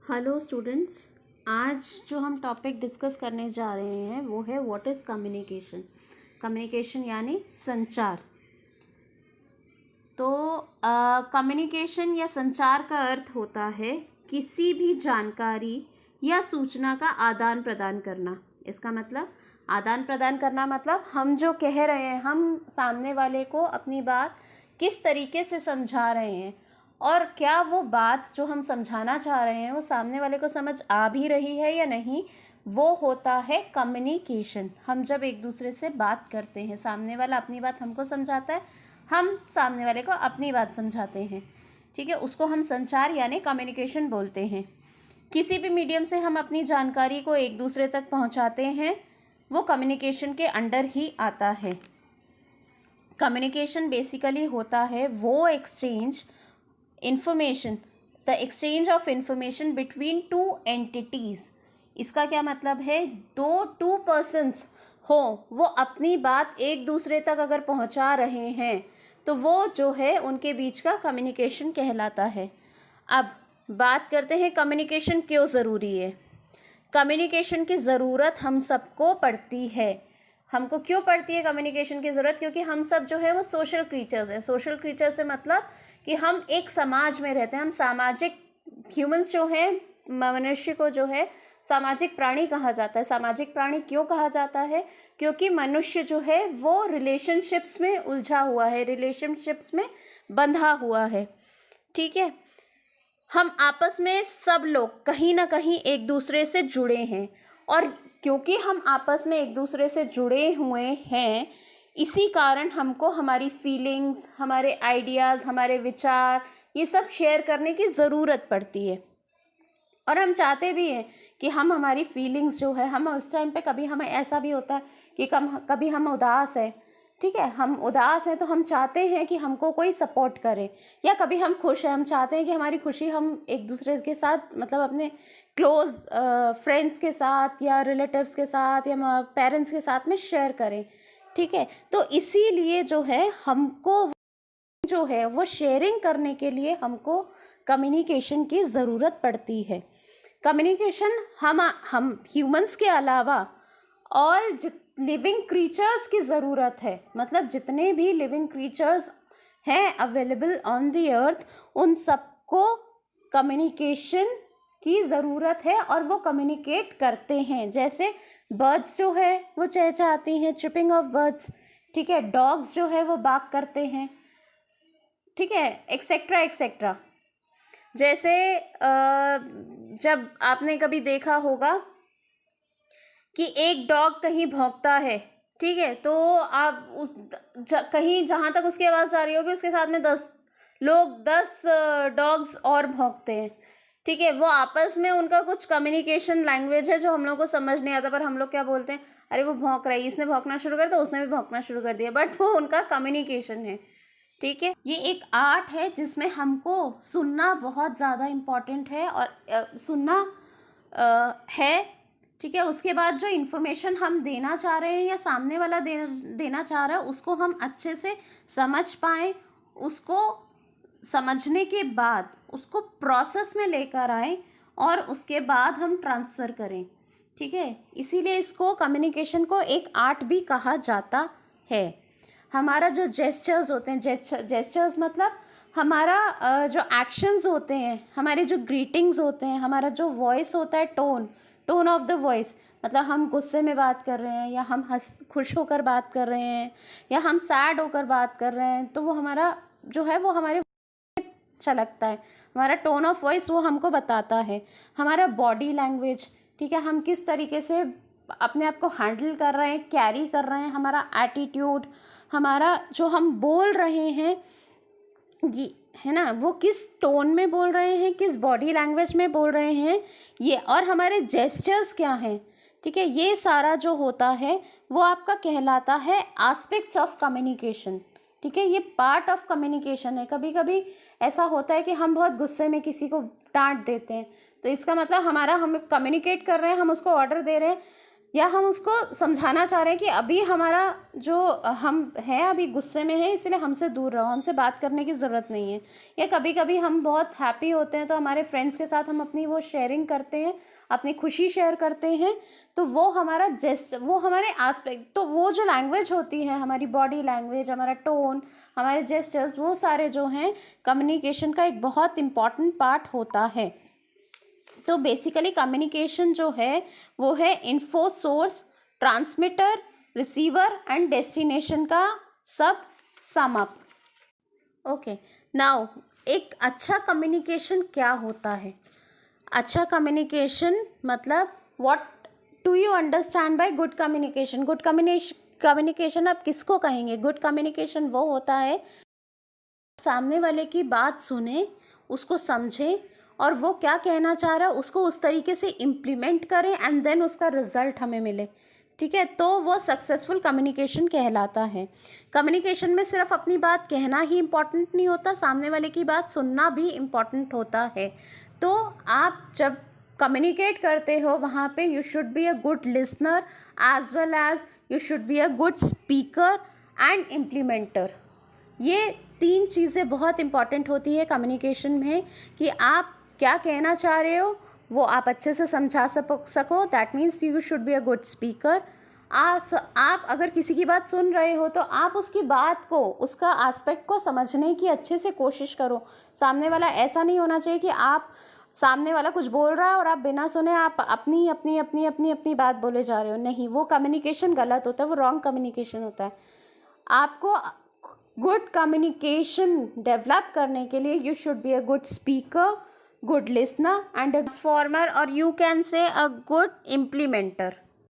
Hello students. आज जो हम टॉपिक डिस्कस करने जा रहे हैं वो है व्हाट इज़ कम्युनिकेशन। कम्युनिकेशन यानी संचार। तो कम्युनिकेशन या संचार का अर्थ होता है किसी भी जानकारी या सूचना का आदान प्रदान करना। इसका मतलब आदान प्रदान करना मतलब हम जो कह रहे हैं, हम सामने वाले को अपनी बात किस तरीके से समझा रहे हैं और क्या वो बात जो हम समझाना चाह रहे हैं वो सामने वाले को समझ आ भी रही है या नहीं, वो होता है कम्युनिकेशन। हम जब एक दूसरे से बात करते हैं, सामने वाला अपनी बात हमको समझाता है, हम सामने वाले को अपनी बात समझाते हैं, ठीक है, उसको हम संचार यानी कम्युनिकेशन बोलते हैं। किसी भी मीडियम से हम अपनी जानकारी को एक दूसरे तक पहुंचाते हैं, वो कम्युनिकेशन के अंडर ही आता है। कम्युनिकेशन बेसिकली होता है वो exchange information, the exchange of information between two entities. इसका क्या मतलब है, टू पर्सन्स हो, वो अपनी बात एक दूसरे तक अगर पहुंचा रहे हैं तो वो जो है उनके बीच का कम्युनिकेशन कहलाता है। अब बात करते हैं कम्युनिकेशन क्यों ज़रूरी है। कम्युनिकेशन की ज़रूरत हम सबको पड़ती है। हमको क्यों पड़ती है कम्युनिकेशन की ज़रूरत? क्योंकि हम सब जो है वो सोशल क्रीचर्स हैं। सोशल क्रीचर से मतलब कि हम एक समाज में रहते हैं, हम सामाजिक ह्यूमंस जो हैं, मनुष्य को जो है सामाजिक प्राणी कहा जाता है। सामाजिक प्राणी क्यों कहा जाता है? क्योंकि मनुष्य जो है वो रिलेशनशिप्स में उलझा हुआ है, रिलेशनशिप्स में बंधा हुआ है, ठीक है। हम आपस में सब लोग कहीं ना कहीं एक दूसरे से जुड़े हैं और क्योंकि हम आपस में एक दूसरे से जुड़े हुए हैं, इसी कारण हमको हमारी फीलिंग्स, हमारे आइडियाज़, हमारे विचार, ये सब शेयर करने की ज़रूरत पड़ती है। और हम चाहते भी हैं कि हम हमारी फीलिंग्स जो है, हम उस टाइम पे कभी हमें ऐसा भी होता है कि कभी हम उदास है, ठीक है, हम उदास हैं तो हम चाहते हैं कि हमको कोई सपोर्ट करे, या कभी हम खुश हैं, हम चाहते हैं कि हमारी खुशी हम एक दूसरे के साथ, मतलब अपने क्लोज फ्रेंड्स के साथ या रिलेटिव्स के साथ या पेरेंट्स के साथ में शेयर करें, ठीक है। तो इसीलिए जो है हमको जो है वो शेयरिंग करने के लिए हमको कम्युनिकेशन की ज़रूरत पड़ती है। कम्युनिकेशन हम ह्यूमंस के अलावा और लिविंग क्रीचर्स की ज़रूरत है। मतलब जितने भी लिविंग क्रीचर्स हैं अवेलेबल ऑन द अर्थ, उन सबको कम्युनिकेशन की ज़रूरत है और वो कम्युनिकेट करते हैं। जैसे बर्ड्स जो है वो चहचहाती हैं, चिपिंग ऑफ बर्ड्स, ठीक है, डॉग्स जो है वो बार्क करते हैं, ठीक है, एक्सेट्रा एक्सेट्रा। जैसे जब आपने कभी देखा होगा कि एक डॉग कहीं भौंकता है, ठीक है, तो आप कहीं जहाँ तक उसकी आवाज़ जा रही होगी उसके साथ में 10 डॉग्स और भौंकते हैं, ठीक है। वो आपस में उनका कुछ कम्युनिकेशन लैंग्वेज है जो हम लोग को समझ नहीं आता, पर हम लोग क्या बोलते हैं, अरे वो भौंक रही है, इसने भौंकना शुरू कर दिया, उसने भी भौंकना शुरू कर दिया, बट वो उनका कम्युनिकेशन है, ठीक है। ये एक आर्ट है जिसमें हमको सुनना बहुत ज़्यादा इम्पॉर्टेंट है और सुनना है, ठीक है। उसके बाद जो इन्फॉर्मेशन हम देना चाह रहे हैं या सामने वाला देना चाह रहा है उसको हम अच्छे से समझ पाएँ, उसको समझने के बाद उसको प्रोसेस में लेकर आएँ और उसके बाद हम ट्रांसफ़र करें, ठीक है। इसीलिए इसको कम्युनिकेशन को एक आर्ट भी कहा जाता है। हमारा जो जेस्चर्स होते हैं, जेस्चर्स मतलब हमारा जो एक्शंस होते हैं, हमारे जो ग्रीटिंग्स होते हैं, हमारा जो वॉइस होता है, टोन ऑफ द वॉइस, मतलब हम गुस्से में बात कर रहे हैं या हम खुश होकर बात कर रहे हैं या हम सैड होकर बात कर रहे हैं, तो वो हमारा जो है वो हमारे अच्छा लगता है। हमारा टोन ऑफ वॉइस वो हमको बताता है। हमारा बॉडी लैंग्वेज, ठीक है, हम किस तरीके से अपने आप को हैंडल कर रहे हैं, कैरी कर रहे हैं, हमारा एटीट्यूड, हमारा जो हम बोल रहे हैं ये है ना, वो किस टोन में बोल रहे हैं, किस बॉडी लैंग्वेज में बोल रहे हैं, ये, और हमारे जेस्चर्स क्या हैं, ठीक है। ये सारा जो होता है वो आपका कहलाता है एस्पेक्ट्स ऑफ कम्युनिकेशन, ठीक है। ये पार्ट ऑफ कम्युनिकेशन है। कभी कभी ऐसा होता है कि हम बहुत गुस्से में किसी को डांट देते हैं, तो इसका मतलब हम कम्युनिकेट कर रहे हैं, हम उसको ऑर्डर दे रहे हैं या हम उसको समझाना चाह रहे हैं कि अभी हमारा जो हम हैं अभी गुस्से में है, इसलिए हमसे दूर रहो, हमसे बात करने की ज़रूरत नहीं है। या कभी कभी हम बहुत हैप्पी होते हैं तो हमारे फ्रेंड्स के साथ हम अपनी वो शेयरिंग करते हैं, अपनी खुशी शेयर करते हैं, तो वो हमारा वो हमारे आस्पेक्ट, तो वो जो लैंग्वेज होती है, हमारी बॉडी लैंग्वेज, हमारा टोन, हमारे जेस्चर्स, वो सारे जो हैं कम्युनिकेशन का एक बहुत इम्पॉर्टेंट पार्ट होता है। तो बेसिकली कम्युनिकेशन जो है वो है info source, transmitter, receiver and destination का सब सम अप। ओके, नाउ एक अच्छा कम्युनिकेशन क्या होता है? अच्छा कम्युनिकेशन मतलब what do you understand by good communication? Good communication आप किसको कहेंगे? गुड कम्युनिकेशन वो होता है सामने वाले की बात सुने, उसको समझें और वो क्या कहना चाह रहा है उसको उस तरीके से इम्प्लीमेंट करें एंड देन उसका रिजल्ट हमें मिले। ठीक है, तो वो सक्सेसफुल कम्युनिकेशन कहलाता है। कम्युनिकेशन में सिर्फ अपनी बात कहना ही इम्पॉर्टेंट नहीं होता, सामने वाले की बात सुनना भी इम्पॉर्टेंट होता है। तो आप जब कम्युनिकेट करते हो वहाँ पे you should be a good listener as well as you should be a good speaker and implementer. ये 3 चीज़ें बहुत इम्पॉर्टेंट होती है कम्युनिकेशन में, कि आप क्या कहना चाह रहे हो वो आप अच्छे से समझा सको। That means you should be a good speaker. आप अगर किसी की बात सुन रहे हो तो आप उसकी बात को, उसका एस्पेक्ट को समझने की अच्छे से कोशिश करो। सामने वाला ऐसा नहीं होना चाहिए कि आप, सामने वाला कुछ बोल रहा है और आप बिना सुने आप अपनी अपनी अपनी अपनी अपनी बात बोले जा रहे हो। नहीं, वो कम्युनिकेशन गलत होता है, वो रॉन्ग कम्युनिकेशन होता है। आपको गुड कम्युनिकेशन डेवलप करने के लिए you should be a good speaker, good listener and a transformer, or you can say a good implementer.